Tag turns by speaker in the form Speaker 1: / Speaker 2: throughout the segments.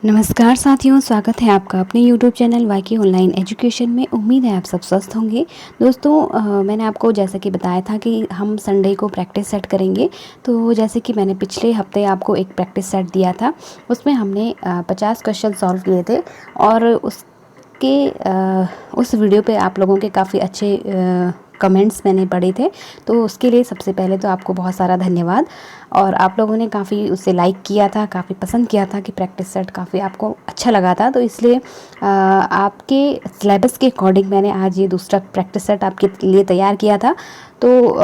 Speaker 1: नमस्कार साथियों, स्वागत है आपका अपने YouTube चैनल वाईके ऑनलाइन एजुकेशन में। उम्मीद है आप सब स्वस्थ होंगे। दोस्तों मैंने आपको जैसा कि बताया था कि हम संडे को प्रैक्टिस सेट करेंगे। तो जैसे कि मैंने पिछले हफ्ते आपको एक प्रैक्टिस सेट दिया था, उसमें हमने 50 क्वेश्चन सॉल्व किए थे और उस वीडियो पे आप लोगों के काफ़ी अच्छे कमेंट्स मैंने पढ़े थे। तो उसके लिए सबसे पहले तो आपको बहुत सारा धन्यवाद। और आप लोगों ने काफ़ी उसे लाइक किया था, काफ़ी पसंद किया था कि प्रैक्टिस सेट काफ़ी आपको अच्छा लगा था। तो इसलिए आपके सिलेबस के अकॉर्डिंग मैंने आज ये दूसरा प्रैक्टिस सेट आपके लिए तैयार किया था। तो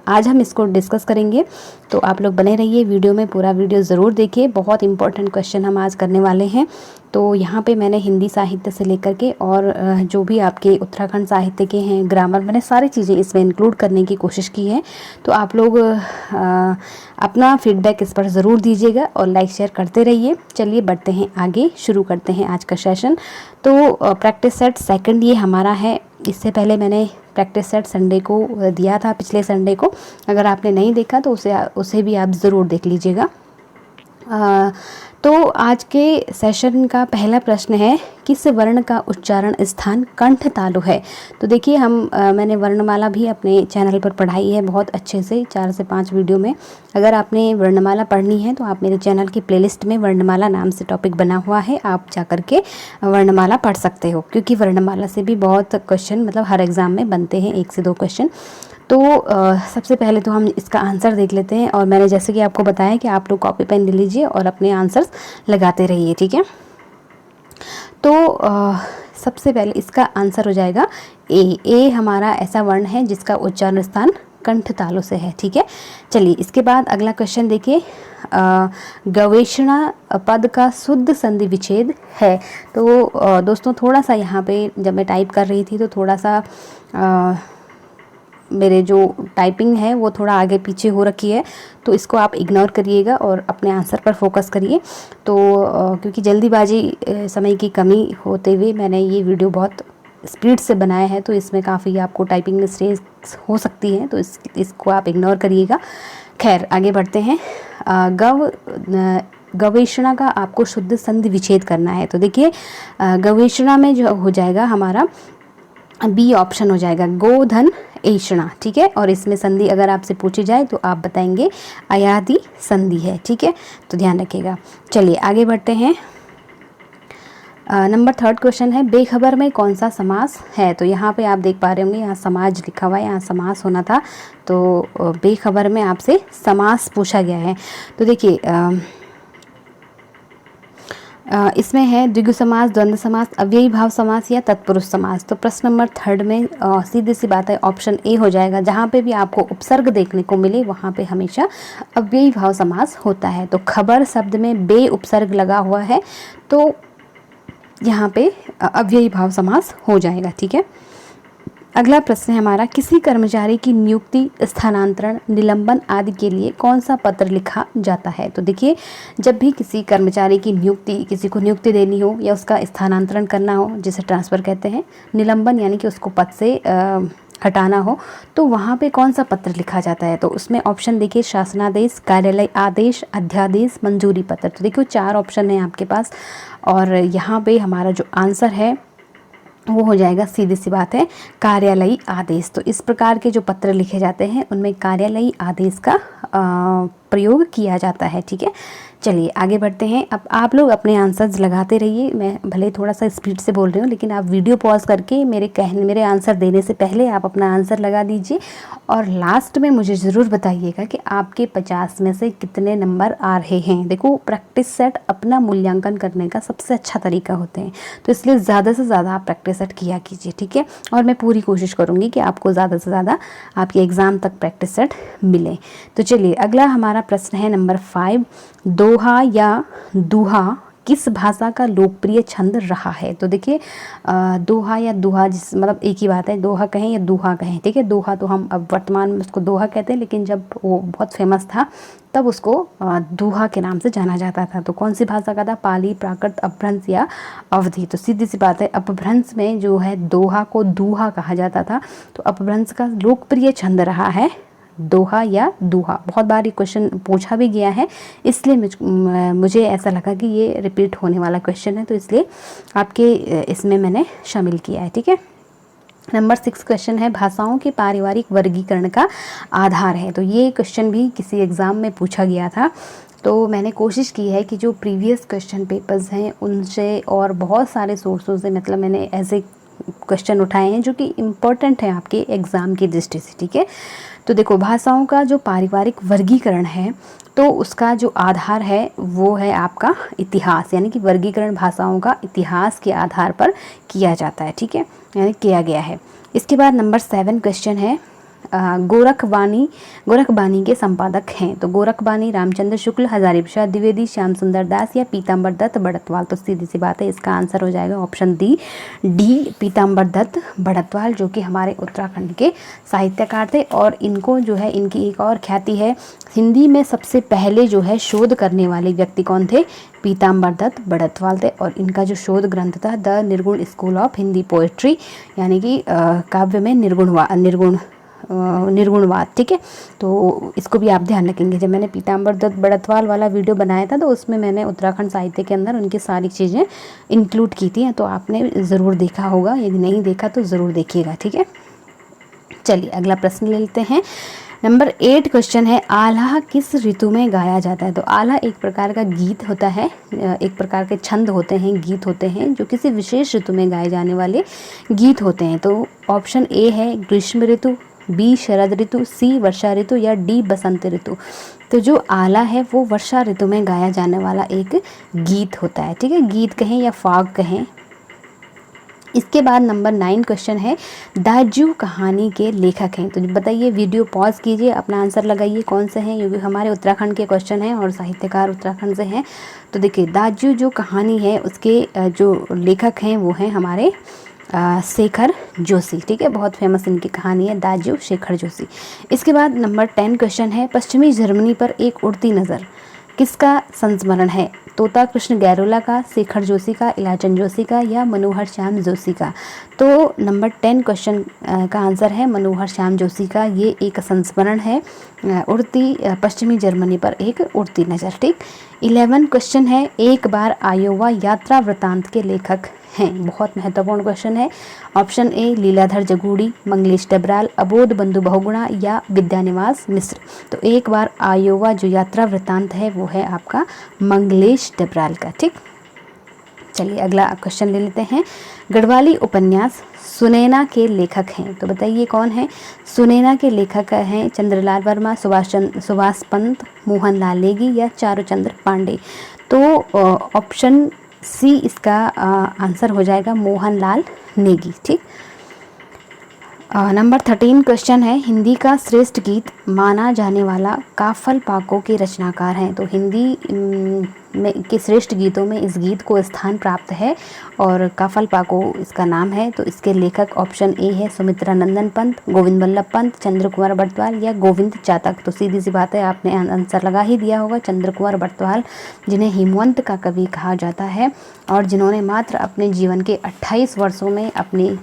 Speaker 1: आज हम इसको डिस्कस करेंगे। तो आप लोग बने रहिए वीडियो में, पूरा वीडियो ज़रूर देखिए। बहुत इंपॉर्टेंट क्वेश्चन हम आज करने वाले हैं। तो यहाँ पे मैंने हिंदी साहित्य से लेकर के और जो भी आपके उत्तराखंड साहित्य के हैं, ग्रामर, मैंने सारी चीज़ें इसमें इंक्लूड करने की कोशिश की है। तो आप लोग अपना फीडबैक इस पर ज़रूर दीजिएगा और लाइक शेयर करते रहिए। चलिए बढ़ते हैं आगे, शुरू करते हैं आज का सेशन। तो प्रैक्टिस सेट सेकंड ये हमारा है। इससे पहले मैंने प्रैक्टिस सेट संडे को दिया था, पिछले संडे को। अगर आपने नहीं देखा तो उसे भी आप ज़रूर देख लीजिएगा। तो आज के सेशन का पहला प्रश्न है, किस वर्ण का उच्चारण स्थान कंठ तालु है? तो देखिए मैंने वर्णमाला भी अपने चैनल पर पढ़ाई है बहुत अच्छे से, 4 से 5 वीडियो में। अगर आपने वर्णमाला पढ़नी है तो आप मेरे चैनल की प्लेलिस्ट में वर्णमाला नाम से टॉपिक बना हुआ है, आप जा कर के वर्णमाला पढ़ सकते हो। क्योंकि वर्णमाला से भी बहुत क्वेश्चन मतलब हर एग्ज़ाम में बनते हैं, 1 से 2 क्वेश्चन। तो सबसे पहले तो हम इसका आंसर देख लेते हैं। और मैंने जैसे कि आपको बताया कि आप लोग कॉपी पेन ले लीजिए और अपने आंसर्स लगाते रहिए, ठीक है। तो सबसे पहले इसका आंसर हो जाएगा ए हमारा ऐसा वर्ण है जिसका उच्चारण स्थान कंठ तालु से है, ठीक है। चलिए इसके बाद अगला क्वेश्चन देखिए, गवेषणा पद का शुद्ध संधि विच्छेद है। तो दोस्तों थोड़ा सा यहाँ पे जब मैं टाइप कर रही थी तो थोड़ा सा मेरे जो टाइपिंग है वो थोड़ा आगे पीछे हो रखी है, तो इसको आप इग्नोर करिएगा और अपने आंसर पर फोकस करिए। तो क्योंकि जल्दीबाजी समय की कमी होते हुए मैंने ये वीडियो बहुत स्पीड से बनाया है, तो इसमें काफ़ी आपको टाइपिंग मिस्टेक्स हो सकती हैं, तो इसको आप इग्नोर करिएगा। खैर आगे बढ़ते हैं। गवेषणा का आपको शुद्ध संधि विच्छेद करना है। तो देखिए गवेषणा में जो हो जाएगा हमारा बी ऑप्शन हो जाएगा, गोधन ऐषणा, ठीक है। और इसमें संधि अगर आपसे पूछी जाए तो आप बताएंगे अयादि संधि है, ठीक है। तो ध्यान रखिएगा। चलिए आगे बढ़ते हैं। नंबर 3 क्वेश्चन है, बेखबर में कौन सा समास है? तो यहाँ पे आप देख पा रहे होंगे, यहाँ समाज लिखा हुआ है, यहाँ समास होना था। तो बेखबर में आपसे समास पूछा गया है। तो देखिए इसमें है द्विगु समास, द्वंद्व समास, अव्ययी भाव समास या तत्पुरुष समास। तो प्रश्न नंबर 3 में सीधी सी बात है, ऑप्शन ए हो जाएगा। जहाँ पे भी आपको उपसर्ग देखने को मिले वहाँ पे हमेशा अव्ययी भाव समास होता है। तो खबर शब्द में बे उपसर्ग लगा हुआ है, तो यहाँ पे अव्ययी भाव समास हो जाएगा, ठीक है। अगला प्रश्न है हमारा, किसी कर्मचारी की नियुक्ति, स्थानांतरण, निलंबन आदि के लिए कौन सा पत्र लिखा जाता है? तो देखिए जब भी किसी कर्मचारी की नियुक्ति, किसी को नियुक्ति देनी हो या उसका स्थानांतरण करना हो, जिसे ट्रांसफ़र कहते हैं, निलंबन यानी कि उसको पद से हटाना हो, तो वहाँ पे कौन सा पत्र लिखा जाता है? तो उसमें ऑप्शन देखिए, शासनादेश, कार्यालय आदेश, अध्यादेश, मंजूरी पत्र। तो देखिए 4 ऑप्शन है आपके पास और यहाँ पे हमारा जो आंसर है वो हो जाएगा, सीधी सी बात है, कार्यालयी आदेश। तो इस प्रकार के जो पत्र लिखे जाते हैं उनमें कार्यालयी आदेश का प्रयोग किया जाता है, ठीक है। चलिए आगे बढ़ते हैं। अब आप लोग अपने आंसर्स लगाते रहिए। मैं भले थोड़ा सा स्पीड से बोल रही हूँ, लेकिन आप वीडियो पॉज करके मेरे आंसर देने से पहले आप अपना आंसर लगा दीजिए और लास्ट में मुझे ज़रूर बताइएगा कि आपके 50 में से कितने नंबर आ रहे हैं। देखो प्रैक्टिस सेट अपना मूल्यांकन करने का सबसे अच्छा तरीका होते हैं, तो इसलिए ज़्यादा से ज़्यादा आप प्रैक्टिस सेट किया कीजिए, ठीक है। और मैं पूरी कोशिश करूँगी कि आपको ज़्यादा से ज़्यादा आपके एग्ज़ाम तक प्रैक्टिस सेट मिले। तो चलिए अगला हमारा प्रश्न है नंबर 5, दोहा या दूहा किस भाषा का लोकप्रिय छंद रहा है? तो देखिए दोहा या दूहा जिस मतलब एक ही बात है, दोहा कहें या दूहा कहें, ठीक है। दोहा तो हम अब वर्तमान में उसको दोहा कहते हैं, लेकिन जब वो बहुत फेमस था तब उसको दूहा के नाम से जाना जाता था। तो कौन सी भाषा का था? पाली, प्राकृत, अपभ्रंश या अवधी। तो सीधी सी बात है, अपभ्रंश में जो है दोहा को दूहा कहा जाता था। तो अपभ्रंश का लोकप्रिय छंद रहा है दोहा या दूहा। बहुत बार ये क्वेश्चन पूछा भी गया है, इसलिए मुझे ऐसा लगा कि ये रिपीट होने वाला क्वेश्चन है, तो इसलिए आपके इसमें मैंने शामिल किया है। ठीक है, नंबर 6 क्वेश्चन है भाषाओं के पारिवारिक वर्गीकरण का आधार है। तो ये क्वेश्चन भी किसी एग्ज़ाम में पूछा गया था, तो मैंने कोशिश की है कि जो प्रीवियस क्वेश्चन पेपर्स हैं उनसे और बहुत सारे सोर्सों से, मतलब मैंने ऐसे क्वेश्चन उठाए हैं जो कि इम्पोर्टेंट हैं आपके एग्ज़ाम की दृष्टि से। ठीक है, तो देखो भाषाओं का जो पारिवारिक वर्गीकरण है तो उसका जो आधार है वो है आपका इतिहास, यानी कि वर्गीकरण भाषाओं का इतिहास के आधार पर किया जाता है। ठीक है, यानी किया गया है। इसके बाद नंबर 7 क्वेश्चन है गोरखबानी के संपादक हैं। तो गोरखबानी रामचंद्र शुक्ल, हजारी प्रसाद द्विवेदी, श्याम सुंदर दास या पीताम्बर दत्त बड़तवाल। तो सीधी सी बात है, इसका आंसर हो जाएगा ऑप्शन डी पीताम्बर दत्त बड़तवाल, जो कि हमारे उत्तराखंड के साहित्यकार थे। और इनको जो है, इनकी एक और ख्याति है, हिंदी में सबसे पहले जो है शोध करने वाले व्यक्ति कौन थे? पीताम्बर दत्त बड़तवाल थे। और इनका जो शोध ग्रंथ था द निर्गुण स्कूल ऑफ हिंदी पोएट्री, यानी कि काव्य में निर्गुणवाद। ठीक है, तो इसको भी आप ध्यान रखेंगे। जब मैंने पीताम्बर दत्त बड़तवाल वाला वीडियो बनाया था तो उसमें मैंने उत्तराखंड साहित्य के अंदर उनकी सारी चीज़ें इंक्लूड की थी, तो आपने ज़रूर देखा होगा, यदि नहीं देखा तो ज़रूर देखिएगा। ठीक है, चलिए अगला प्रश्न ले लेते हैं। नंबर 8 क्वेश्चन है आल्हा किस ऋतु में गाया जाता है? तो आल्हा एक प्रकार का गीत होता है, एक प्रकार के छंद होते हैं, गीत होते हैं जो किसी विशेष ऋतु में गाए जाने वाले गीत होते हैं। तो ऑप्शन ए है ग्रीष्म ऋतु, बी शरद ऋतु, सी वर्षा ऋतु या डी बसंत ऋतु। तो जो आला है वो वर्षा ऋतु में गाया जाने वाला एक गीत होता है। ठीक है, गीत कहें या फाग कहें। इसके बाद नंबर 9 क्वेश्चन है दाजू कहानी के लेखक हैं। तो बताइए, वीडियो पॉज कीजिए, अपना आंसर लगाइए कौन से हैं, क्योंकि हमारे उत्तराखंड के क्वेश्चन हैं और साहित्यकार उत्तराखंड से हैं। तो देखिए, दाजू जो कहानी है उसके जो लेखक हैं वो हैं हमारे शेखर जोशी। ठीक है, बहुत फेमस इनकी कहानी है दाजू शेखर जोशी। इसके बाद नंबर 10 क्वेश्चन है पश्चिमी जर्मनी पर एक उड़ती नज़र किसका संस्मरण है? तोता कृष्ण गैरोला का, शेखर जोशी का, इलाचन जोशी का या मनोहर श्याम जोशी का? तो नंबर 10 क्वेश्चन का आंसर है मनोहर श्याम जोशी का। ये एक संस्मरण है उड़ती पश्चिमी जर्मनी पर एक उड़ती नज़र। ठीक, 11 क्वेश्चन है एक बार आयोवा यात्रा वृतांत के लेखक हैं। बहुत महत्वपूर्ण क्वेश्चन है। ऑप्शन ए लीलाधर जगूड़ी, मंगलेश डबराल, अबोध बंधु बहुगुणा या विद्यानिवास मिश्र। तो एक बार आयोवा जो यात्रा वृतांत है वो है आपका मंगलेश डबराल का। ठीक, चलिए अगला क्वेश्चन ले लेते हैं। गढ़वाली उपन्यास सुनैना के लेखक हैं। तो बताइए कौन है? सुनैना के लेखक हैं चंद्रलाल वर्मा, सुभाष पंत, मोहन लाल नेगी या चारुचंद्र पांडे। तो ऑप्शन सी इसका आंसर हो जाएगा मोहन लाल नेगी। ठीक, नंबर 13 क्वेश्चन है हिंदी का श्रेष्ठ गीत माना जाने वाला काफल पाको के रचनाकार हैं। तो हिंदी में के श्रेष्ठ गीतों में इस गीत को स्थान प्राप्त है और काफल पाको इसका नाम है। तो इसके लेखक ऑप्शन ए है सुमित्रा नंदन पंत, गोविंद बल्लभ पंत, चंद्र कुंवर बड़तवाल या गोविंद चातक। तो सीधी सी बात है, आपने आंसर लगा ही दिया होगा, चंद्र कुंवर बड़तवाल, जिन्हें हिमवंत का कवि कहा जाता है और जिन्होंने मात्र अपने जीवन के 28 वर्षों में अपनी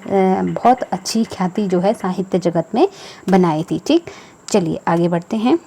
Speaker 1: बहुत अच्छी ख्याति जो है साहित्य जगत में बनाई थी। ठीक, चलिए आगे बढ़ते हैं।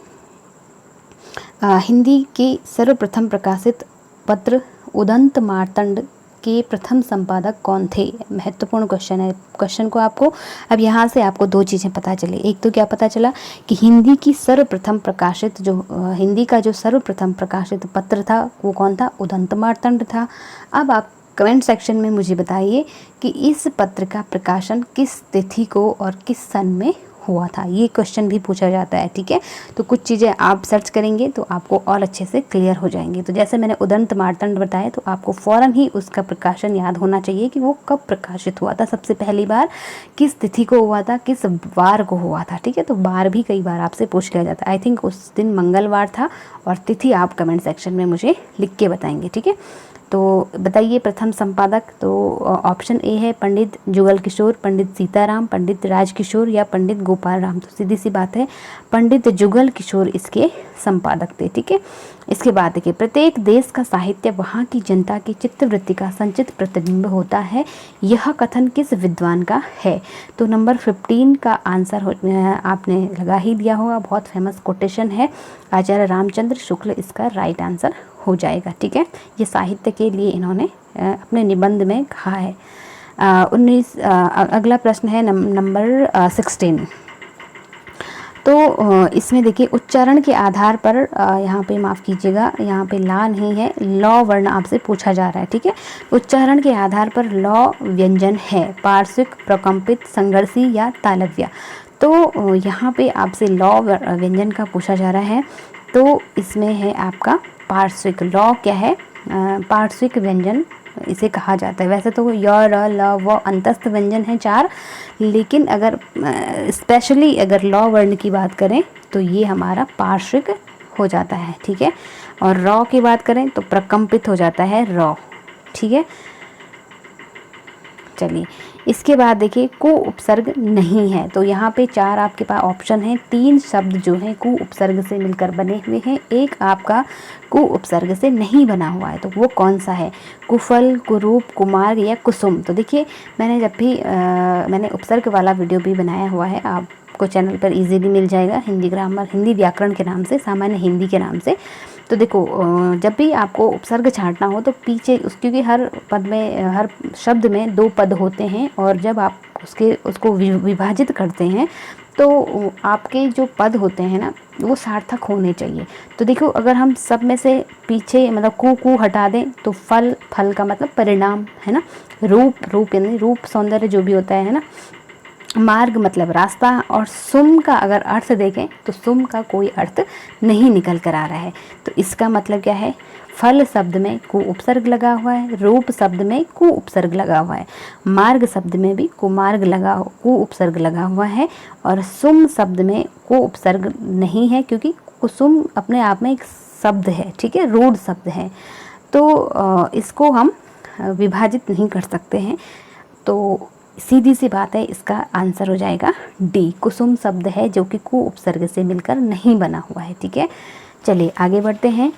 Speaker 1: हिंदी के सर्वप्रथम प्रकाशित पत्र उदंत मार्तंड के प्रथम संपादक कौन थे? महत्वपूर्ण क्वेश्चन है। क्वेश्चन को आपको अब यहाँ से आपको दो चीज़ें पता चली। एक तो क्या पता चला कि हिंदी की सर्वप्रथम प्रकाशित जो हिंदी का जो सर्वप्रथम प्रकाशित पत्र था वो कौन था? उदंत मार्तंड था। अब आप कमेंट सेक्शन में मुझे बताइए कि इस पत्र का प्रकाशन किस तिथि को और किस सन में हुआ था। ये क्वेश्चन भी पूछा जाता है। ठीक है, तो कुछ चीज़ें आप सर्च करेंगे तो आपको और अच्छे से क्लियर हो जाएंगे। तो जैसे मैंने उदंत मार्तंड बताया तो आपको फ़ौरन ही उसका प्रकाशन याद होना चाहिए कि वो कब प्रकाशित हुआ था, सबसे पहली बार किस तिथि को हुआ था, किस वार को हुआ था। ठीक है, तो वार भी कई बार आपसे पूछ लिया जाता है। आई थिंक उस दिन मंगलवार था और तिथि आप कमेंट सेक्शन में मुझे लिख के बताएंगे। ठीक है, तो बताइए प्रथम संपादक। तो ऑप्शन ए है पंडित जुगल किशोर, पंडित सीताराम, पंडित राजकिशोर या पंडित गोपाल राम। तो सीधी सी बात है पंडित जुगल किशोर इसके संपादक थे। ठीक है, इसके बाद देखिए प्रत्येक देश का साहित्य वहाँ की जनता की चित्तवृत्ति का संचित प्रतिबिंब होता है, यह कथन किस विद्वान का है। तो नंबर 15 का आंसर आपने लगा ही दिया होगा, बहुत फेमस कोटेशन है, आचार्य रामचंद्र शुक्ल इसका राइट आंसर हो जाएगा। ठीक है, ये साहित्य के लिए इन्होंने अपने निबंध में कहा है। 19 अगला प्रश्न है नंबर 16। तो इसमें देखिए उच्चारण के आधार पर यहाँ पे माफ़ कीजिएगा, यहाँ पे ला नहीं है, लॉ वर्ण आपसे पूछा जा रहा है। ठीक है, उच्चारण के आधार पर लॉ व्यंजन है पार्श्विक, प्रकंपित, संघर्षी या तालव्य। तो यहाँ पे आपसे लॉ व्यंजन का पूछा जा रहा है, तो इसमें है आपका पार्श्विक। लॉ क्या है, पार्श्विक व्यंजन इसे कहा जाता है। वैसे तो य, र, ल, व अंतस्थ व्यंजन है 4, लेकिन अगर स्पेशली अगर लॉ वर्ण की बात करें तो ये हमारा पार्श्विक हो जाता है। ठीक है, और रॉ की बात करें तो प्रकंपित हो जाता है रॉ। ठीक है, चलिए इसके बाद देखिए कु उपसर्ग नहीं है। तो यहाँ पे 4 आपके पास ऑप्शन है, 3 शब्द जो हैं कु उपसर्ग से मिलकर बने हुए हैं, एक आपका कु उपसर्ग से नहीं बना हुआ है। तो वो कौन सा है, कुफल, कुरूप, कुमार या कुसुम। तो देखिए मैंने जब भी मैंने उपसर्ग वाला वीडियो भी बनाया हुआ है, आपको चैनल पर इजीली मिल जाएगा, हिंदी ग्रामर, हिंदी व्याकरण के नाम से, सामान्य हिंदी के नाम से। तो देखो जब भी आपको उपसर्ग छांटना हो तो पीछे क्योंकि हर पद में, हर शब्द में 2 पद होते हैं, और जब आप उसको विभाजित करते हैं तो आपके जो पद होते हैं ना वो सार्थक होने चाहिए। तो देखो अगर हम सब में से पीछे मतलब कु हटा दें तो फल का मतलब परिणाम है ना, रूप यानी रूप सौंदर्य जो भी होता है ना, मार्ग मतलब रास्ता, और सुम का अगर अर्थ देखें तो सुम का कोई अर्थ नहीं निकल कर आ रहा है। तो इसका मतलब क्या है, फल शब्द में कु उपसर्ग लगा हुआ है, रूप शब्द में कु उपसर्ग लगा हुआ है, मार्ग शब्द में भी कु उपसर्ग लगा हुआ है, और सुम शब्द में कु उपसर्ग नहीं है क्योंकि कुसुम अपने आप में एक शब्द है। ठीक है, रूढ़ शब्द है, तो इसको हम विभाजित नहीं कर सकते हैं। तो सीधी सी बात है, इसका आंसर हो जाएगा डी, कुसुम शब्द है जो कि कु उपसर्ग से मिलकर नहीं बना हुआ है। ठीक है, चलिए आगे बढ़ते हैं।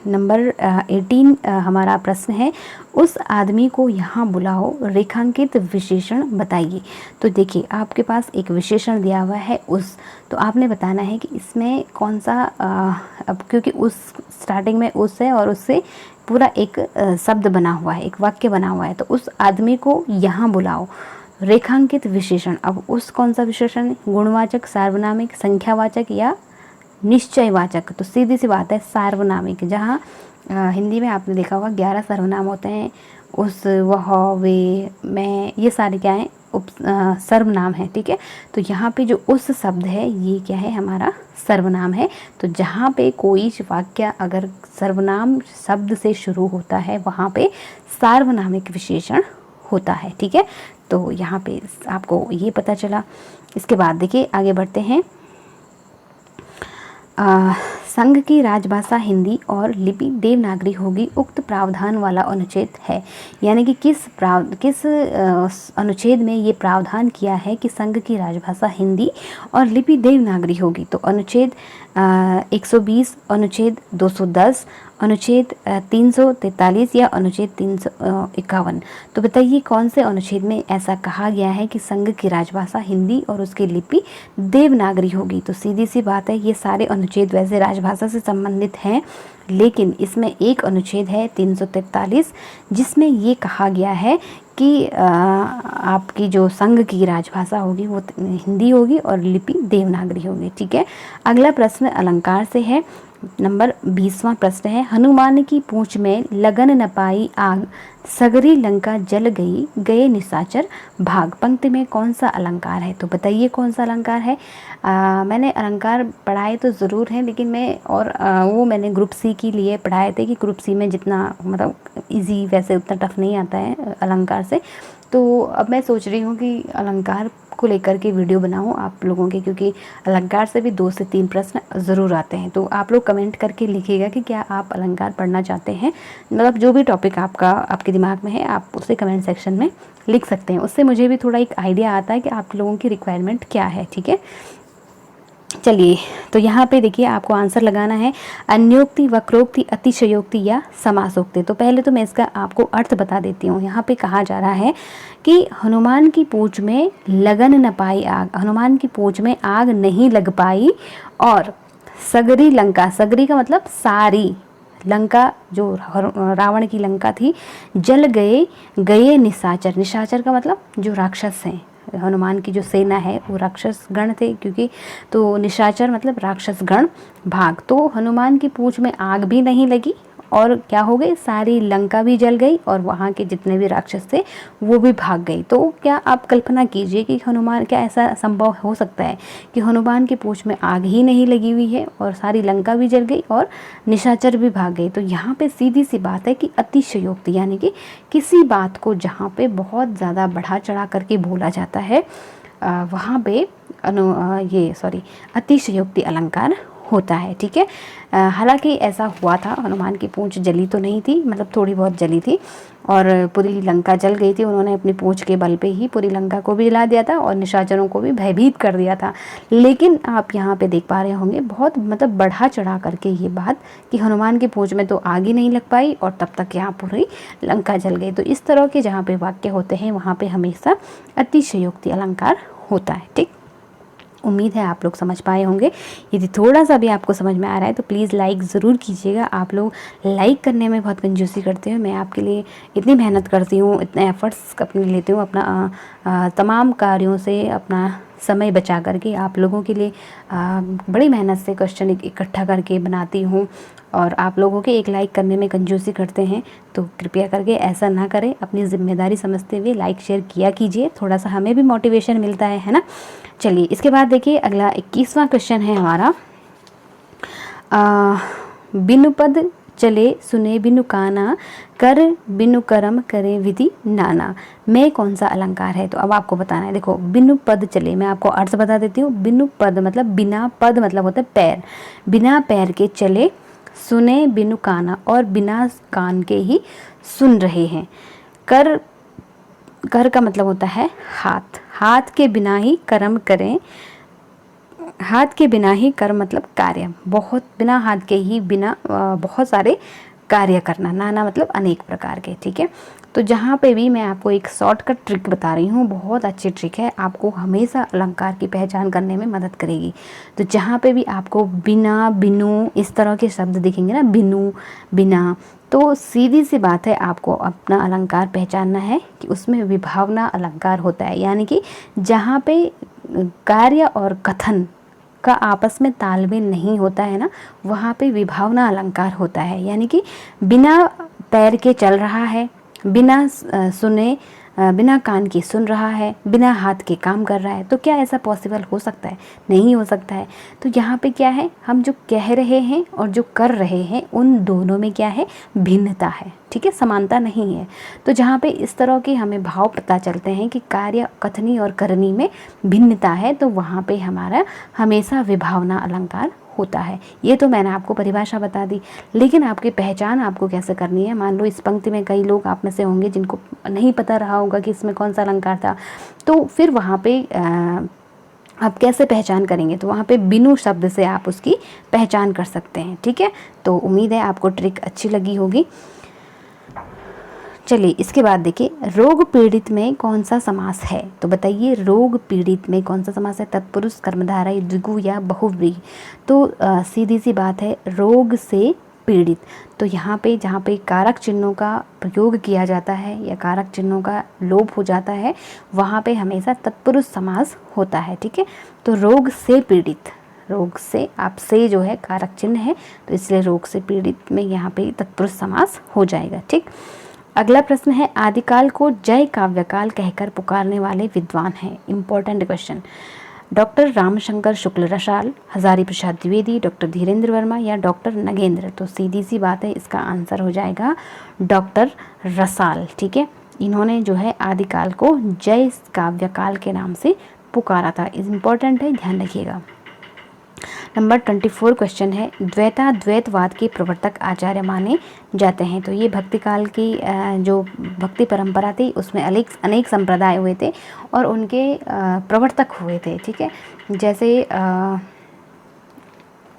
Speaker 1: नंबर 18 हमारा प्रश्न है, उस आदमी को यहाँ बुलाओ, रेखांकित विशेषण बताइए। तो देखिए आपके पास एक विशेषण दिया हुआ है उस, तो आपने बताना है कि इसमें कौन सा अब क्योंकि उस स्टार्टिंग में उस है और उससे पूरा एक शब्द बना हुआ है, एक वाक्य बना हुआ है। तो उस आदमी को यहाँ बुलाओ, रेखांकित विशेषण। अब उस कौन सा विशेषण, गुणवाचक, सार्वनामिक, संख्यावाचक या निश्चयवाचक। तो सीधी सी बात है सार्वनामिक। जहाँ हिंदी में आपने देखा होगा 11 सर्वनाम होते हैं, उस, वह, वे, मैं, ये सारे क्या हैं, सर्वनाम है। ठीक है, तो यहाँ पे जो उस शब्द है ये क्या है, हमारा सर्वनाम है। तो जहाँ पे कोई वाक्य अगर सर्वनाम शब्द से शुरू होता है वहाँ पे सार्वनामिक विशेषण होता है। ठीक है, तो यहाँ पे आपको ये पता चला। इसके बाद देखिए आगे बढ़ते हैं। संघ की राजभाषा हिंदी और लिपि देवनागरी होगी, उक्त प्रावधान वाला अनुच्छेद है। यानी कि किस अनुच्छेद में ये प्रावधान किया है कि संघ की राजभाषा हिंदी और लिपि देवनागरी होगी। तो अनुच्छेद 120, अनुच्छेद 210, अनुच्छेद 343 या अनुच्छेद 351। तो बताइए कौन से अनुच्छेद में ऐसा कहा गया है कि संघ की राजभाषा हिंदी और उसकी लिपि देवनागरी होगी। तो सीधी सी बात है, ये सारे अनुच्छेद वैसे राजभाषा से संबंधित हैं, लेकिन इसमें एक अनुच्छेद है 343 जिसमें ये कहा गया है कि आपकी जो संघ की राजभाषा होगी वो हिंदी होगी और लिपि देवनागरी होगी। ठीक है, अगला प्रश्न अलंकार से है। नंबर 20वां प्रश्न है, हनुमान की पूंछ में लगन न पाई आग, सगरी लंका जल गई, गए निशाचर भाग। पंक्ति में कौन सा अलंकार है। तो बताइए कौन सा अलंकार है। मैंने अलंकार पढ़ाए तो ज़रूर हैं, लेकिन मैं और वो मैंने ग्रुप सी के लिए पढ़ाए थे कि ग्रुप सी में जितना मतलब इजी वैसे उतना टफ नहीं आता है अलंकार से। तो अब मैं सोच रही हूँ कि अलंकार को लेकर के वीडियो बनाऊं आप लोगों के, क्योंकि अलंकार से भी 2 से 3 प्रश्न ज़रूर आते हैं। तो आप लोग कमेंट करके लिखिएगा कि क्या आप अलंकार पढ़ना चाहते हैं, मतलब जो भी टॉपिक आपके दिमाग में है आप उसे कमेंट सेक्शन में लिख सकते हैं। उससे मुझे भी थोड़ा एक आइडिया आता है कि आप लोगों की रिक्वायरमेंट क्या है। ठीक है, चलिए तो यहाँ पे देखिए आपको आंसर लगाना है अन्योक्ति, वक्रोक्ति, अतिशयोक्ति या समासोक्ति। तो पहले तो मैं इसका आपको अर्थ बता देती हूँ। यहाँ पे कहा जा रहा है कि हनुमान की पूंछ में लगन न पाई आग, हनुमान की पूंछ में आग नहीं लग पाई, और सगरी लंका, सगरी का मतलब सारी लंका, जो रावण की लंका थी, जल गए गए निशाचर, निशाचर का मतलब जो राक्षस हैं, हनुमान की जो सेना है वो राक्षस गण थे, क्योंकि तो निशाचर मतलब राक्षस गण भाग। तो हनुमान की पूंछ में आग भी नहीं लगी, और क्या हो गई, सारी लंका भी जल गई, और वहाँ के जितने भी राक्षस थे वो भी भाग गए। तो क्या आप कल्पना कीजिए कि हनुमान, क्या ऐसा संभव हो सकता है कि हनुमान की पूंछ में आग ही नहीं लगी हुई है और सारी लंका भी जल गई और निशाचर भी भाग गए। तो यहाँ पे सीधी सी बात है कि अतिशयोक्ति, यानी कि किसी बात को जहाँ पे बहुत ज़्यादा बढ़ा चढ़ा करके बोला जाता है वहाँ पे अतिशयोक्ति अलंकार होता है। ठीक है, हालांकि ऐसा हुआ था, हनुमान की पूंछ जली तो नहीं थी, मतलब थोड़ी बहुत जली थी, और पूरी लंका जल गई थी। उन्होंने अपनी पूंछ के बल पे ही पूरी लंका को भी जला दिया था और निशाचरों को भी भयभीत कर दिया था। लेकिन आप यहाँ पे देख पा रहे होंगे बहुत मतलब बढ़ा चढ़ा करके ये बात कि हनुमान की पूंछ में तो आग ही नहीं लग पाई और तब तक यहाँ पूरी लंका जल गई। तो इस तरह के जहाँ पे वाक्य होते हैं वहाँ पे हमेशा अतिशयोक्ति अलंकार होता है। ठीक, उम्मीद है आप लोग समझ पाए होंगे। यदि थोड़ा सा भी आपको समझ में आ रहा है तो प्लीज़ लाइक ज़रूर कीजिएगा। आप लोग लाइक करने में बहुत कंजूसी करते हो। मैं आपके लिए इतनी मेहनत करती हूँ, इतने एफ़र्ट्स अपने लेती हूँ, अपना तमाम कार्यों से अपना समय बचा करके आप लोगों के लिए बड़ी मेहनत से क्वेश्चन इकट्ठा करके बनाती हूँ, और आप लोगों के एक लाइक करने में कंजूसी करते हैं। तो कृपया करके ऐसा ना करें, अपनी ज़िम्मेदारी समझते हुए लाइक शेयर किया कीजिए, थोड़ा सा हमें भी मोटिवेशन मिलता है ना। चलिए इसके बाद देखिए अगला 21वां क्वेश्चन है हमारा, बिनु पद चले सुने बिनु काना, कर बिनु करम करे विधि नाना, मैं कौन सा अलंकार है। तो अब आपको बताना है। देखो बिनु पद चले, मैं आपको अर्थ बता देती हूँ। बिनु पद मतलब बिना, पद मतलब होता है पैर, बिना पैर के चले, सुने बिनु काना, और बिना कान के ही सुन रहे हैं। कर, कर का मतलब होता है हाथ, हाथ के बिना ही कर्म करें, हाथ के बिना ही कर्म मतलब कार्य, बहुत बिना हाथ के ही बिना बहुत सारे कार्य करना, नाना मतलब अनेक प्रकार के। ठीक है, तो जहाँ पे भी मैं आपको एक शॉर्टकट ट्रिक बता रही हूँ, बहुत अच्छी ट्रिक है, आपको हमेशा अलंकार की पहचान करने में मदद करेगी। तो जहाँ पे भी आपको बिना, बिनु इस तरह के शब्द दिखेंगे ना, बिनु, बिना, तो सीधी सी बात है आपको अपना अलंकार पहचानना है कि उसमें विभावना अलंकार होता है, यानी कि जहाँ पे कार्य और कथन का आपस में तालमेल नहीं होता है ना, वहाँ पे विभावना अलंकार होता है। यानी कि बिना पैर के चल रहा है, बिना सुने, बिना कान के सुन रहा है, बिना हाथ के काम कर रहा है। तो क्या ऐसा पॉसिबल हो सकता है? नहीं हो सकता है। तो यहाँ पे क्या है, हम जो कह रहे हैं और जो कर रहे हैं उन दोनों में क्या है, भिन्नता है। ठीक है, समानता नहीं है। तो जहाँ पे इस तरह के हमें भाव पता चलते हैं कि कार्य, कथनी और करनी में भिन्नता है, तो वहाँ पे हमारा हमेशा विभावना अलंकार होता है। ये तो मैंने आपको परिभाषा बता दी, लेकिन आपकी पहचान आपको कैसे करनी है। मान लो इस पंक्ति में कई लोग आप में से होंगे जिनको नहीं पता रहा होगा कि इसमें कौन सा अलंकार था, तो फिर वहाँ पे आप कैसे पहचान करेंगे? तो वहाँ पे बिनु शब्द से आप उसकी पहचान कर सकते हैं। ठीक है, तो उम्मीद है आपको ट्रिक अच्छी लगी होगी। चलिए इसके बाद देखिए, रोग पीड़ित में कौन सा समास है। तो बताइए रोग पीड़ित में कौन सा समास है, तत्पुरुष, कर्मधारय, द्विगु या बहुव्रीहि। तो सीधी सी बात है, रोग से पीड़ित। तो यहाँ पे जहाँ पे कारक चिन्हों का प्रयोग किया जाता है या कारक चिन्हों का लोप हो जाता है, वहाँ पे हमेशा तत्पुरुष समास होता है। ठीक है, तो रोग से पीड़ित, रोग से, आप से जो है कारक चिन्ह है, तो इसलिए रोग से पीड़ित में यहाँ पे तत्पुरुष समास हो जाएगा। ठीक, अगला प्रश्न है, आदिकाल को जय काव्यकाल कहकर पुकारने वाले विद्वान हैं। Important question. डॉक्टर रामशंकर शुक्ल रसाल, हजारी प्रसाद द्विवेदी, डॉक्टर धीरेन्द्र वर्मा या डॉक्टर नगेंद्र। तो सीधी सी बात है, इसका आंसर हो जाएगा डॉक्टर रसाल। ठीक है, इन्होंने जो है आदिकाल को जय काव्यकाल के नाम से पुकारा था। इम्पॉर्टेंट है, ध्यान रखिएगा। नंबर 24 क्वेश्चन है, द्वैतवाद के प्रवर्तक आचार्य माने जाते हैं। तो ये भक्ति काल की जो भक्ति परंपरा थी उसमें अनेक संप्रदाय हुए थे और उनके प्रवर्तक हुए थे। ठीक है, जैसे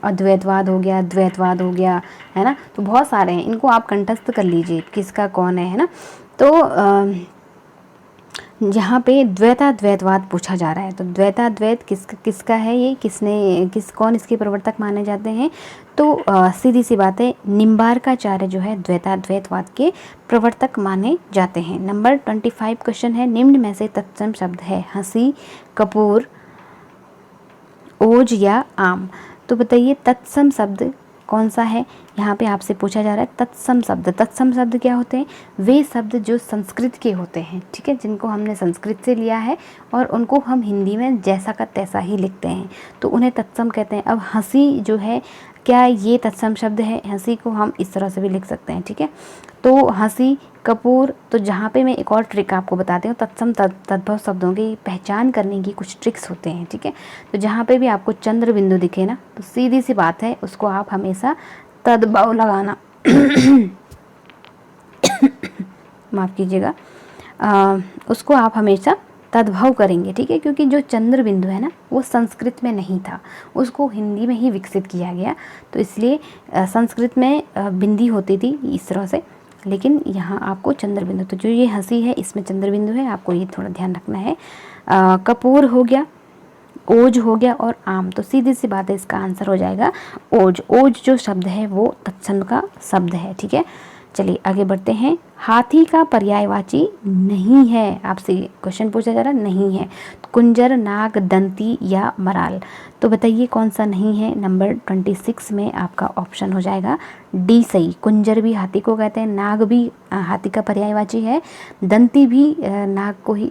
Speaker 1: अद्वैतवाद हो गया, द्वैतवाद हो गया, है ना। तो बहुत सारे हैं, इनको आप कंठस्थ कर लीजिए किसका कौन है ना। तो यहाँ पे द्वैतवाद पूछा जा रहा है, तो द्वैत किसका है, ये कौन इसके प्रवर्तक माने जाते हैं। तो सीधी सी बात है, निम्बार्काचार्य जो है द्वैतवाद के प्रवर्तक माने जाते हैं। नंबर 25 क्वेश्चन है, निम्न में से तत्सम शब्द है हंसी, कपूर, ओज या आम। तो बताइए तत्सम शब्द कौन सा है। यहाँ पे आपसे पूछा जा रहा है तत्सम शब्द क्या होते हैं, वे शब्द जो संस्कृत के होते हैं, ठीक है, जिनको हमने संस्कृत से लिया है और उनको हम हिंदी में जैसा का तैसा ही लिखते हैं, तो उन्हें तत्सम कहते हैं। अब हंसी जो है, क्या ये तत्सम शब्द है, हंसी को हम इस तरह से भी लिख सकते हैं, ठीक है। तो हंसी, कपूर, तो जहाँ पे मैं एक और ट्रिक आपको बताती हूँ, तत्सम तद्भव शब्दों की पहचान करने की कुछ ट्रिक्स होते हैं, ठीक है। तो जहाँ पे भी आपको चंद्र बिंदु दिखे ना, तो सीधी सी बात है उसको आप हमेशा तद्भव लगाना माफ़ कीजिएगा, उसको आप हमेशा तद्भव करेंगे, ठीक है, क्योंकि जो चंद्र बिंदु है ना वो संस्कृत में नहीं था, उसको हिंदी में ही विकसित किया गया। तो इसलिए संस्कृत में बिंदी होती थी इस तरह से, लेकिन यहाँ आपको चंद्र बिंदु, तो जो ये हंसी है इसमें चंद्र बिंदु है, आपको ये थोड़ा ध्यान रखना है। कपूर हो गया, ओज हो गया और आम, तो सीधी सी बात है इसका आंसर हो जाएगा ओज। ओज जो शब्द है वो तत्सम का शब्द है, ठीक है। चलिए आगे बढ़ते हैं। हाथी का पर्यायवाची नहीं है, आपसे क्वेश्चन पूछा जा रहा नहीं है। कुंजर, नाग, दंती या मराल, तो बताइए कौन सा नहीं है। नंबर 26 में आपका ऑप्शन हो जाएगा डी सही। कुंजर भी हाथी को कहते हैं, नाग भी हाथी का पर्यायवाची है, दंती भी नाग को ही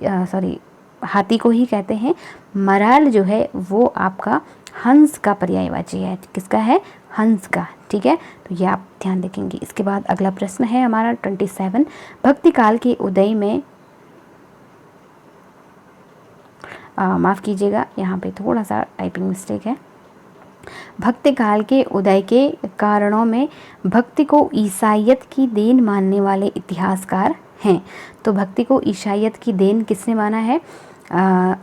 Speaker 1: हाथी को ही कहते हैं। मराल जो है वो आपका हंस का पर्यायवाची है, किसका है, हंस का, ठीक है। तो ये आप ध्यान रखेंगे। इसके बाद अगला प्रश्न है हमारा 27, भक्ति काल के उदय में, माफ़ कीजिएगा यहाँ पे थोड़ा सा टाइपिंग मिस्टेक है। भक्ति काल के उदय के कारणों में भक्ति को ईसाइयत की देन मानने वाले इतिहासकार हैं। तो भक्ति को ईसाइयत की देन किसने माना है।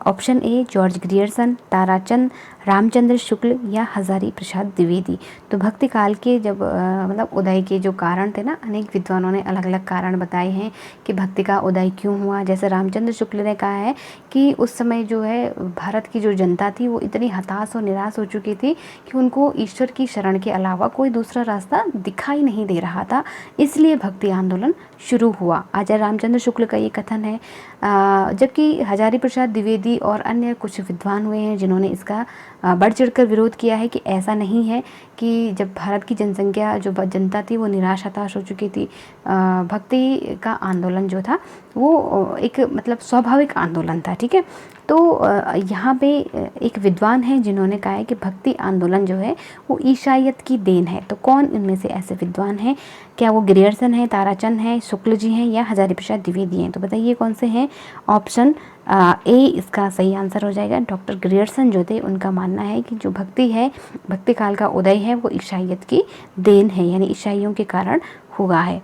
Speaker 1: Option A George Grierson, Tarachand, Ramchandra Shukla या हजारी प्रसाद द्विवेदी। तो भक्ति काल के जब मतलब उदय के जो कारण थे ना, अनेक विद्वानों ने अलग अलग कारण बताए हैं कि भक्ति का उदय क्यों हुआ। जैसे रामचंद्र शुक्ल ने कहा है कि उस समय जो है भारत की जो जनता थी वो इतनी हताश और निराश हो चुकी थी कि उनको ईश्वर की शरण के अलावा कोई दूसरा रास्ता दिखाई नहीं दे रहा था, इसलिए भक्ति आंदोलन शुरू हुआ। आचार्य रामचंद्र शुक्ल का ये कथन है। जबकि हजारी प्रसाद द्विवेदी और अन्य कुछ विद्वान हुए हैं जिन्होंने इसका बढ़ चढ़कर विरोध किया है कि ऐसा नहीं है कि जब भारत की जनसंख्या जो जनता थी वो निराश हताश हो चुकी थी, भक्ति का आंदोलन जो था वो एक मतलब स्वाभाविक आंदोलन था, ठीक है। तो यहाँ पे एक विद्वान है जिन्होंने कहा है कि भक्ति आंदोलन जो है वो ईसाइयत की देन है। तो कौन इनमें से ऐसे विद्वान हैं, क्या वो ग्रियर्सन है, ताराचंद है, शुक्ल जी हैं या हजारी प्रसाद द्विवेदी हैं। तो बताइए कौन से हैं। ऑप्शन ए इसका सही आंसर हो जाएगा। डॉक्टर ग्रियर्सन जो थे उनका मानना है कि जो भक्ति है, भक्ति काल का उदय है वो ईसाइयत की देन है, यानी ईसाइयों के कारण हुआ है।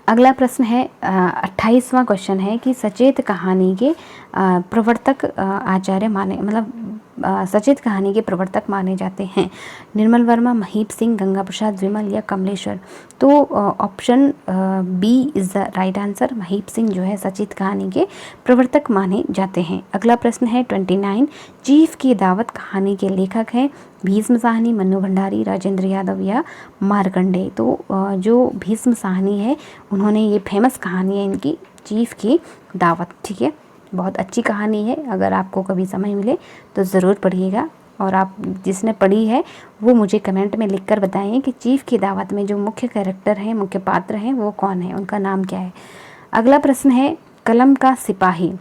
Speaker 1: अगला प्रश्न है 28वां क्वेश्चन है कि सचेत कहानी के प्रवर्तक आचार्य माने मतलब सचेत कहानी के प्रवर्तक माने जाते हैं। निर्मल वर्मा, महीप सिंह, गंगा प्रसाद विमल या कमलेश्वर। तो option B is the right answer. Mahip Singh जो है सचेत कहानी के प्रवर्तक माने जाते हैं। अगला प्रश्न है 29, चीफ की दावत कहानी के लेखक हैं भीष्म साहनी, मन्नू भंडारी, राजेंद्र यादव या मार्कंडे। तो जो भीष्म साहनी है उन्होंने ये फेमस कहानी है इनकी चीफ की दावत, ठीक है। बहुत अच्छी कहानी है, अगर आपको कभी समय मिले तो ज़रूर पढ़िएगा और आप जिसने पढ़ी है वो मुझे कमेंट में लिखकर बताएं कि चीफ की दावत में जो मुख्य कैरेक्टर हैं, मुख्य पात्र हैं वो कौन है, उनका नाम क्या है। अगला प्रश्न है कलम का सिपाही।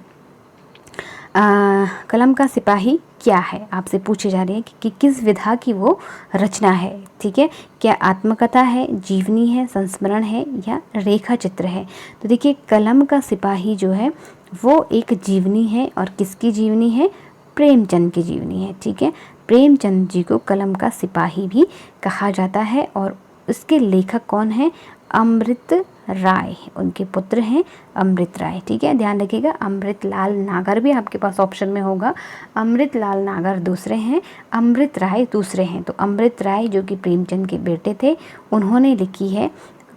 Speaker 1: कलम का सिपाही क्या है, आपसे पूछे जा रही है कि किस विधा की वो रचना है, ठीक है। क्या आत्मकथा है, जीवनी है, संस्मरण है या रेखा चित्र है। तो देखिए कलम का सिपाही जो है वो एक जीवनी है, और किसकी जीवनी है? प्रेमचंद की जीवनी है। ठीक है, प्रेमचंद जी को कलम का सिपाही भी कहा जाता है, और उसके लेखक कौन है? अमृत राय, उनके पुत्र हैं अमृत राय। ठीक है, ध्यान रखिएगा, अमृतलाल नागर भी आपके पास ऑप्शन में होगा। अमृतलाल नागर दूसरे हैं, अमृत राय दूसरे हैं। तो अमृत राय जो कि प्रेमचंद के बेटे थे, उन्होंने लिखी है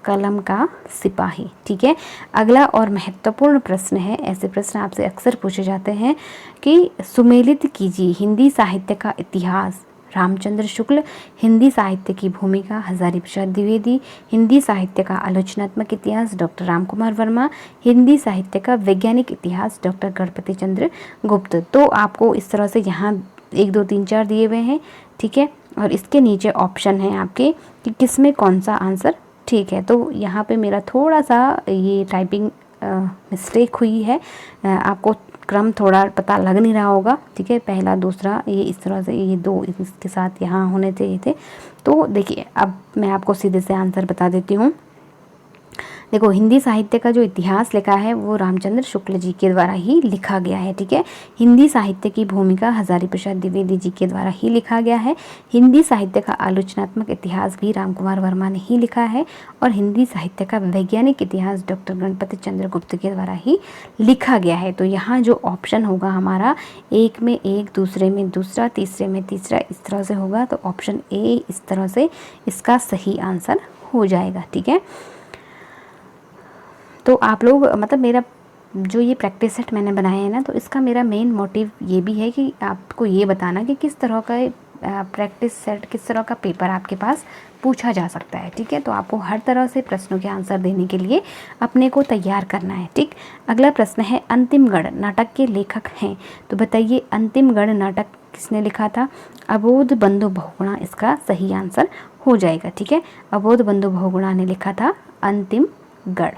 Speaker 1: कलम का सिपाही। ठीक है, अगला और महत्वपूर्ण प्रश्न है, ऐसे प्रश्न आपसे अक्सर पूछे जाते हैं कि सुमेलित कीजिए हिंदी साहित्य का इतिहास। रामचंद्र शुक्ल, हिंदी साहित्य की भूमिका हजारी प्रसाद द्विवेदी, हिंदी साहित्य का आलोचनात्मक इतिहास डॉक्टर राम कुमार वर्मा, हिंदी साहित्य का वैज्ञानिक इतिहास डॉक्टर गणपति चंद्र गुप्त। तो आपको इस तरह से यहाँ 1 2 3 4 दिए हुए हैं। ठीक है, और इसके नीचे ऑप्शन है आपके कि किसमें कौन सा आंसर ठीक है। तो यहाँ पे मेरा थोड़ा सा ये टाइपिंग मिस्टेक हुई है, आपको क्रम थोड़ा पता लग नहीं रहा होगा। ठीक है, पहला दूसरा ये इस तरह से, ये 2 इसके साथ यहाँ होने चाहिए थे। तो देखिए, अब मैं आपको सीधे से आंसर बता देती हूँ। देखो, हिंदी साहित्य का जो इतिहास लिखा है वो रामचंद्र शुक्ल जी के द्वारा ही लिखा गया है। ठीक है, हिंदी साहित्य की भूमिका हजारी प्रसाद द्विवेदी जी के द्वारा ही लिखा गया है। हिंदी साहित्य का आलोचनात्मक इतिहास भी राम कुमार वर्मा ने ही लिखा है, और हिंदी साहित्य का वैज्ञानिक इतिहास डॉक्टर गणपति चंद्र गुप्त के द्वारा ही लिखा गया है। तो यहाँ जो ऑप्शन होगा हमारा, 1 में 1, दूसरे में दूसरा, तीसरे में तीसरा, इस तरह से होगा। तो ऑप्शन ए इस तरह से इसका सही आंसर हो जाएगा। ठीक है, तो आप लोग, मतलब मेरा जो ये प्रैक्टिस सेट मैंने बनाया है ना, तो इसका मेरा मेन मोटिव ये भी है कि आपको ये बताना कि किस तरह का प्रैक्टिस सेट, किस तरह का पेपर आपके पास पूछा जा सकता है। ठीक है, तो आपको हर तरह से प्रश्नों के आंसर देने के लिए अपने को तैयार करना है। ठीक, अगला प्रश्न है, अंतिमगढ़ नाटक के लेखक हैं, तो बताइए अंतिमगढ़ नाटक किसने लिखा था? अबोध बंधु बहुगुणा इसका सही आंसर हो जाएगा। ठीक है, अबोध बंधु बहुगुणा ने लिखा था अंतिमगढ़।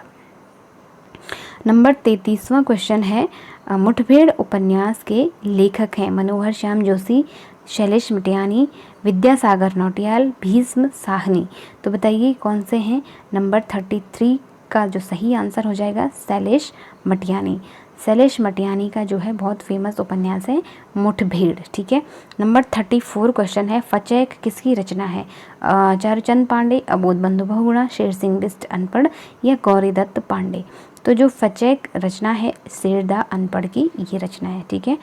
Speaker 1: नंबर 33वां क्वेश्चन है, मुठभेड़ उपन्यास के लेखक हैं मनोहर श्याम जोशी, शैलेश मटियानी, विद्यासागर नौटियाल, भीष्म साहनी। तो बताइए कौन से हैं? नंबर 33 का जो सही आंसर हो जाएगा शैलेश मटियानी। शैलेश मटियानी का जो है बहुत फेमस उपन्यास है मुठभेड़। ठीक है, नंबर 34 क्वेश्चन है, फचैक किसकी रचना है? चारुचंद पांडे, अबोध बंधु बहुगुणा, शेर सिंह बिस्ट अनपढ़ या गौरीदत्त पांडे। तो जो फचैक रचना है शेरदा अनपढ़ की ये रचना है। ठीक है,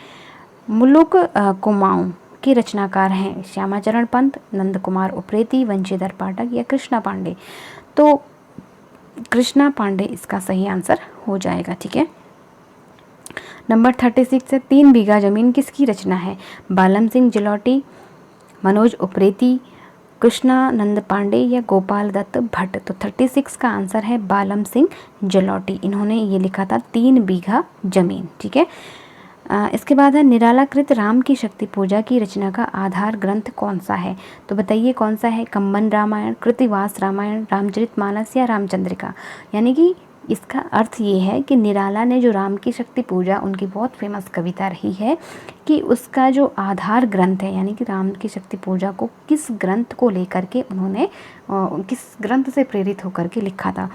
Speaker 1: मुलुक कुमाऊं के रचनाकार हैं श्यामाचरण पंत, नंद कुमार उप्रेती, वंशीधर पाठक या कृष्णा पांडे। तो कृष्णा पांडे इसका सही आंसर हो जाएगा। ठीक है, नंबर 36 है, 3 बीघा जमीन किसकी रचना है? बालम सिंह जलोटी, मनोज उप्रेती, कृष्णानंद पांडे या गोपाल दत्त भट्ट। तो 36 का आंसर है बालम सिंह जलोटी, इन्होंने ये लिखा था 3 बीघा जमीन। ठीक है, इसके बाद है, निरालाकृत राम की शक्ति पूजा की रचना का आधार ग्रंथ कौन सा है? तो बताइए कौन सा है? कंबन रामायण, कृतिवास रामायण, रामचरितमानस या रामचंद्रिका। यानी कि इसका अर्थ ये है कि निराला ने जो राम की शक्ति पूजा, उनकी बहुत फेमस कविता रही है, कि उसका जो आधार ग्रंथ है, यानी कि राम की शक्ति पूजा को किस ग्रंथ को लेकर के उन्होंने, किस ग्रंथ से प्रेरित होकर के लिखा था।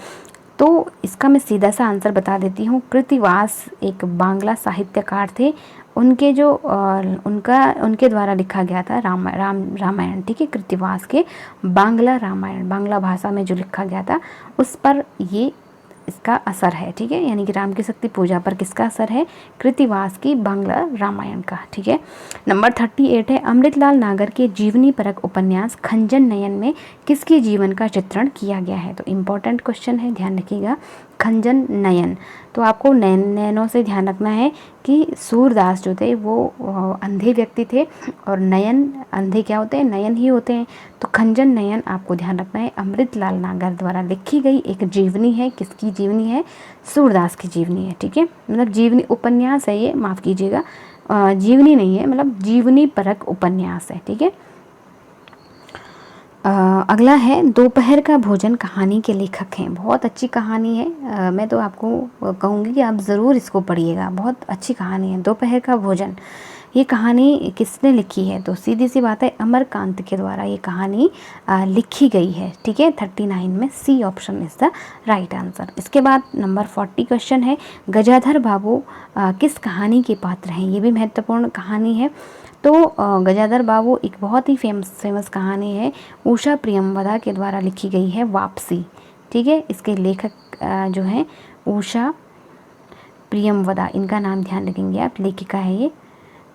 Speaker 1: तो इसका मैं सीधा सा आंसर बता देती हूँ। कृतिवास एक बांग्ला साहित्यकार थे, उनके जो उनके द्वारा लिखा गया था रामायण। ठीक है, कृतिवास के बांग्ला रामायण, बांग्ला भाषा में जो लिखा गया था, उस पर ये इसका असर है। ठीक है, यानी कि राम की शक्ति पूजा पर किसका असर है? कृतिवास की बांग्ला रामायण का। ठीक है, नंबर 38 है, अमृतलाल नागर के जीवनी परक उपन्यास खंजन नयन में किसके जीवन का चित्रण किया गया है? तो इम्पोर्टेंट क्वेश्चन है, ध्यान रखिएगा। खंजन नयन, तो आपको नयनों से ध्यान रखना है कि सूरदास जो थे वो अंधे व्यक्ति थे, और नयन अंधे क्या होते हैं? नयन ही होते हैं। तो खंजन नयन आपको ध्यान रखना है, अमृतलाल नागर द्वारा लिखी गई एक जीवनी है। किसकी जीवनी है? सूरदास की जीवनी है। ठीक है, मतलब जीवनी उपन्यास है ये, माफ़ कीजिएगा, जीवनी नहीं है, मतलब जीवनी परक उपन्यास है। ठीक है, अगला है, दोपहर का भोजन कहानी के लेखक हैं। बहुत अच्छी कहानी है, मैं तो आपको कहूँगी कि आप ज़रूर इसको पढ़िएगा, बहुत अच्छी कहानी है। दोपहर का भोजन ये कहानी किसने लिखी है? तो सीधी सी बात है, अमरकांत के द्वारा ये कहानी लिखी गई है। ठीक है, 39 में C option is the right answer. इसके बाद नंबर 40 क्वेश्चन है, गजाधर बाबू किस कहानी के पात्र हैं? ये भी महत्वपूर्ण कहानी है। तो गजाधर बाबू एक बहुत ही फेमस कहानी है, उषा प्रियमवदा के द्वारा लिखी गई है, वापसी। ठीक है, इसके लेखक जो हैं उषा प्रियमवदा, इनका नाम ध्यान रखेंगे आप, लेखिका है ये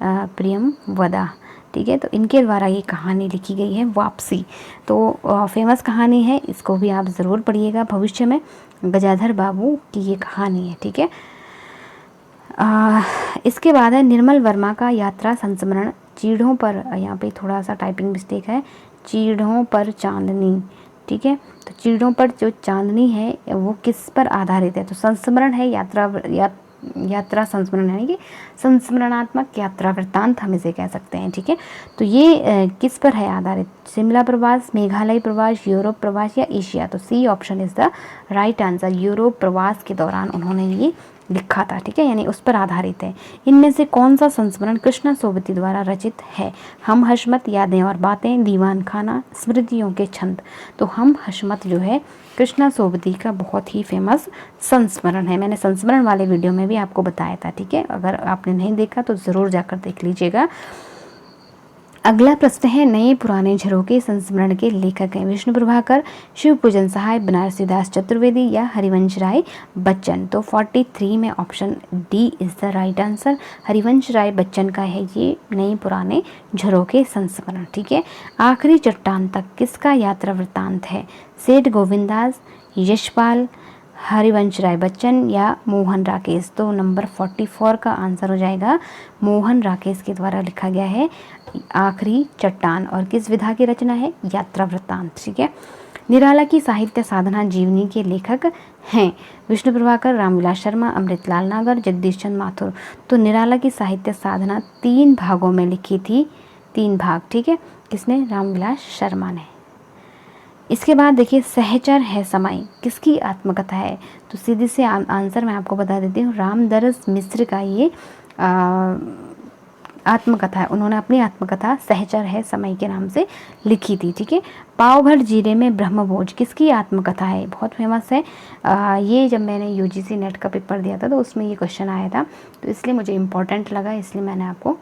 Speaker 1: प्रियमवदा। ठीक है, तो इनके द्वारा ये कहानी लिखी गई है, वापसी। तो फेमस कहानी है, इसको भी आप ज़रूर पढ़िएगा भविष्य में, गजाधर बाबू की ये कहानी है। ठीक है, इसके बाद है निर्मल वर्मा का यात्रा संस्मरण चीढ़ों पर, यहाँ पे थोड़ा सा टाइपिंग मिस्टेक है, चीढ़ों पर चांदनी। ठीक है, तो चीढ़ों पर जो चांदनी है वो किस पर आधारित है? तो संस्मरण है, यात्रा संस्मरण, यानी कि संस्मरणात्मक यात्रा वृत्तांत हम इसे कह सकते हैं। ठीक है, तो ये किस पर है आधारित? शिमला प्रवास, मेघालय प्रवास, यूरोप प्रवास या एशिया? तो C option is the right answer. Europe प्रवास के दौरान उन्होंने ये लिखा था। ठीक है, यानी उस पर आधारित है। इनमें से कौन सा संस्मरण कृष्णा सोबती द्वारा रचित है? हम हशमत, यादें और बातें, दीवान खाना, स्मृतियों के छंद। तो हम हशमत जो है कृष्णा सोबती का बहुत ही फेमस संस्मरण है। मैंने संस्मरण वाले वीडियो में भी आपको बताया था। ठीक है, अगर आपने नहीं देखा तो ज़रूर जाकर देख लीजिएगा। अगला प्रश्न है, नए पुराने झरोखे संस्मरण के लेखक हैं विष्णु प्रभाकर, शिव पूजन सहाय, बनारसी दास चतुर्वेदी या हरिवंश राय बच्चन? तो 43 में option D is the right answer. Harivansh Rai Bachchan का है ये नए पुराने झरोखे संस्मरण। ठीक है, आखिरी चट्टान तक किसका यात्रा वृत्तांत है? सेठ गोविंदास, यशपाल, हरिवंश राय बच्चन या मोहन राकेश? तो नंबर 44 का आंसर हो जाएगा मोहन राकेश के द्वारा लिखा गया है आखिरी चट्टान। और किस विधा की रचना है? यात्रा वृत्तांत। ठीक है, निराला की साहित्य साधना जीवनी के लेखक हैं विष्णु प्रभाकर, रामविलास शर्मा, अमृतलाल नागर, जगदीश चंद्र माथुर। तो निराला की साहित्य साधना 3 भागों में लिखी थी, 3 भाग। ठीक है, किसने? रामविलास शर्मा ने। इसके बाद देखिए, सहचर है समय किसकी आत्मकथा है? तो सीधे से आंसर मैं आपको बता देती हूँ, रामदरस मिश्र का ये आत्मकथा है। उन्होंने अपनी आत्मकथा सहचर है समय के नाम से लिखी थी। ठीक है, पाव भर जीरे में ब्रह्मभोज किसकी आत्मकथा है? बहुत फेमस है। ये जब मैंने यूजीसी नेट का पेपर दिया था तो उसमें ये क्वेश्चन आया था, तो इसलिए मुझे इम्पोर्टेंट लगा, इसलिए मैंने आपको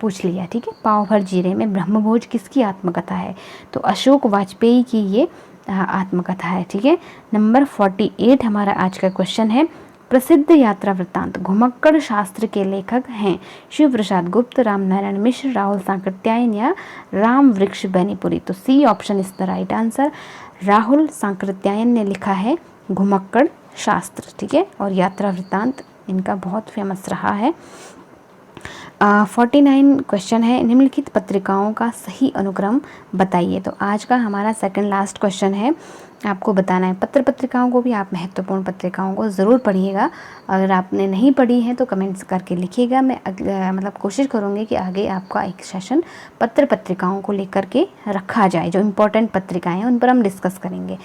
Speaker 1: पूछ लिया। ठीक है, पाव भर जीरे में ब्रह्मभोज किसकी आत्मकथा है? तो अशोक वाजपेयी की ये आत्मकथा है। ठीक है, नंबर 48 हमारा आज का क्वेश्चन है, प्रसिद्ध यात्रा वृत्तांत घुमक्कड़ शास्त्र के लेखक हैं शिव प्रसाद गुप्त, रामनारायण मिश्र, राहुल सांकृत्यायन या राम वृक्ष बैनीपुरी? तो C option is the right answer. Rahul Sankrityayan ने लिखा है घुमक्कड़ शास्त्र। ठीक है, और यात्रा वृत्तांत इनका बहुत फेमस रहा है। 49 क्वेश्चन है, निम्नलिखित पत्रिकाओं का सही अनुक्रम बताइए? तो आज का हमारा सेकंड लास्ट क्वेश्चन है, आपको बताना है। पत्रिकाओं को भी आप महत्वपूर्ण पत्रिकाओं को ज़रूर पढ़िएगा। अगर आपने नहीं पढ़ी है तो कमेंट्स करके लिखिएगा। मैं मतलब कोशिश करूँगी कि आगे आपका एक सेशन पत्रिकाओं को लेकर के रखा जाए, जो इम्पोर्टेंट पत्रिकाएँ हैं उन पर हम डिस्कस करेंगे।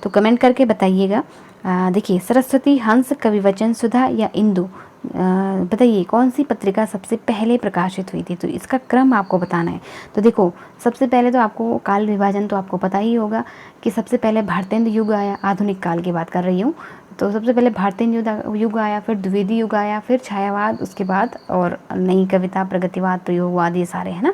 Speaker 1: तो कमेंट करके बताइएगा। देखिए, सरस्वती, हंस, कविवचन, सुधा या इंदु, बताइए कौन सी पत्रिका सबसे पहले प्रकाशित हुई थी? तो इसका क्रम आपको बताना है। तो देखो, सबसे पहले तो आपको काल विभाजन तो आपको पता ही होगा कि सबसे पहले भारतेंदु युग आया, आधुनिक काल की बात कर रही हूँ। तो सबसे पहले भारतेंदु युग आया, फिर द्विवेदी युग आया, फिर छायावाद, उसके बाद और नई कविता, प्रगतिवाद, प्रयोगवाद, ये सारे है ना।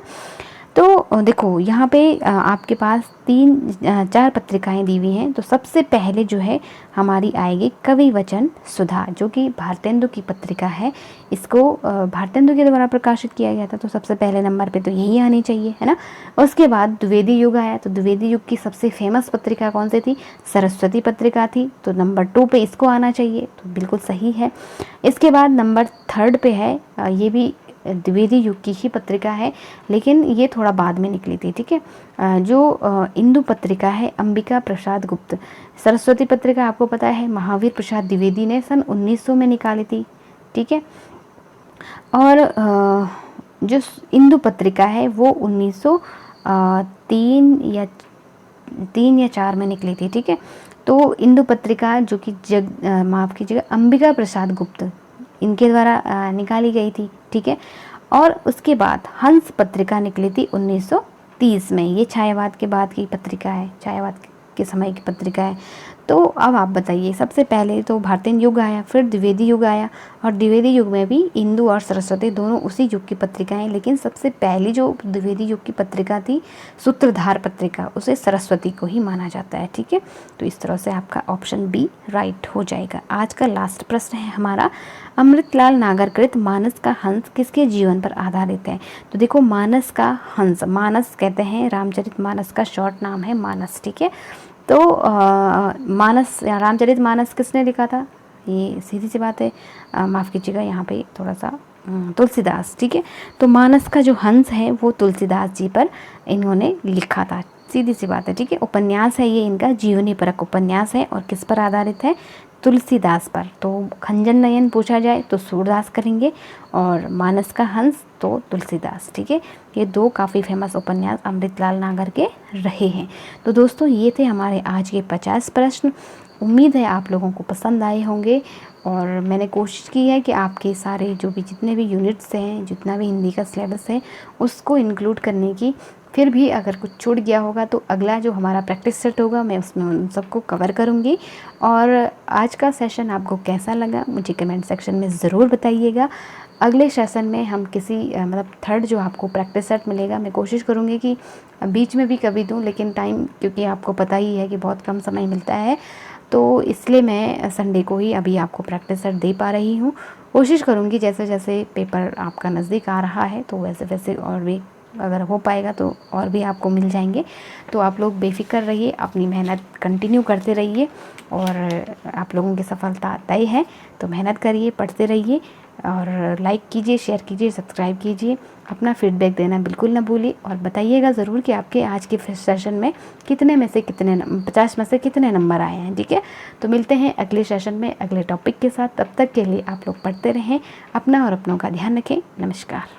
Speaker 1: तो देखो, यहाँ पे आपके पास 4 पत्रिकाएं दी हुई हैं। तो सबसे पहले जो है हमारी आएगी कविवचन सुधा, जो कि भारतेंदु की पत्रिका है। इसको भारतेंदु के द्वारा प्रकाशित किया गया था, तो सबसे पहले नंबर पे तो यही आनी चाहिए, है ना। उसके बाद द्विवेदी युग आया, तो द्विवेदी युग की सबसे फेमस पत्रिका कौन सी थी? सरस्वती पत्रिका थी, तो नंबर 2 पे इसको आना चाहिए, तो बिल्कुल सही है। इसके बाद नंबर 3 पे है, ये भी द्विवेदी युग की ही पत्रिका है, लेकिन ये थोड़ा बाद में निकली थी। ठीक है, जो इंदु पत्रिका है, अंबिका प्रसाद गुप्त। सरस्वती पत्रिका आपको पता है महावीर प्रसाद द्विवेदी ने सन 1900 में निकाली थी। ठीक है, और जो इंदु पत्रिका है वो 1903 या 4 में निकली थी। ठीक है, तो इंदु पत्रिका जो कि माफ़ कीजिएगा, अंबिका प्रसाद गुप्त, इनके द्वारा निकाली गई थी। ठीक है, और उसके बाद हंस पत्रिका निकली थी 1930 में। ये छायावाद के बाद की पत्रिका है, छायावाद के समय की पत्रिका है। तो अब आप बताइए, सबसे पहले तो भारतीय युग आया, फिर द्विवेदी युग आया, और द्विवेदी युग में भी इंदु और सरस्वती दोनों उसी युग की पत्रिकाएं, लेकिन सबसे पहली जो द्विवेदी युग की पत्रिका थी सूत्रधार पत्रिका, उसे सरस्वती को ही माना जाता है। ठीक है, तो इस तरह से आपका ऑप्शन बी राइट हो जाएगा। आज का लास्ट प्रश्न है हमारा, अमृतलाल नागर कृत मानस का हंस किसके जीवन पर आधारित है? तो देखो, मानस का हंस, मानस कहते हैं रामचरित मानस का शॉर्ट नाम है मानस। ठीक है, तो मानस या रामचरित मानस किसने लिखा था? ये सीधी सी बात है, माफ़ कीजिएगा यहाँ पे थोड़ा सा तुलसीदास। ठीक है, तो मानस का जो हंस है वो तुलसीदास जी पर इन्होंने लिखा था, सीधी सी बात है। ठीक है, उपन्यास है ये, इनका जीवनी परक उपन्यास है, और किस पर आधारित है? तुलसीदास पर। तो खंजन नयन पूछा जाए तो सूरदास करेंगे, और मानस का हंस तो तुलसीदास। ठीक है, ये दो काफ़ी फेमस उपन्यास अमृतलाल नागर के रहे हैं। तो दोस्तों, ये थे हमारे आज के 50 प्रश्न। उम्मीद है आप लोगों को पसंद आए होंगे, और मैंने कोशिश की है कि आपके सारे जो भी जितने भी यूनिट्स हैं, जितना भी हिंदी का सिलेबस है, उसको इंक्लूड करने की। फिर भी अगर कुछ छूट गया होगा तो अगला जो हमारा प्रैक्टिस सेट होगा मैं उसमें उन सबको कवर करूँगी। और आज का सेशन आपको कैसा लगा मुझे कमेंट सेक्शन में ज़रूर बताइएगा। अगले सेशन में हम किसी मतलब थर्ड जो आपको प्रैक्टिस सेट मिलेगा, मैं कोशिश करूँगी कि बीच में भी कभी दूँ, लेकिन टाइम क्योंकि आपको पता ही है कि बहुत कम समय मिलता है, तो इसलिए मैं संडे को ही अभी आपको प्रैक्टिस सेट दे पा रही हूँ। कोशिश करूँगी जैसे जैसे पेपर आपका नज़दीक आ रहा है तो वैसे वैसे और भी अगर हो पाएगा तो और भी आपको मिल जाएंगे। तो आप लोग बेफिक्र रहिए, अपनी मेहनत कंटिन्यू करते रहिए, और आप लोगों की सफलता तय है। तो मेहनत करिए, पढ़ते रहिए, और लाइक कीजिए, शेयर कीजिए, सब्सक्राइब कीजिए। अपना फीडबैक देना बिल्कुल ना भूलिए, और बताइएगा ज़रूर कि आपके आज के सेशन में कितने में से कितने 50 में से कितने नंबर आए हैं। ठीक है, तो मिलते हैं अगले सेशन में अगले टॉपिक के साथ। तब तक के लिए आप लोग पढ़ते रहें, अपना और अपनों का ध्यान रखें। नमस्कार।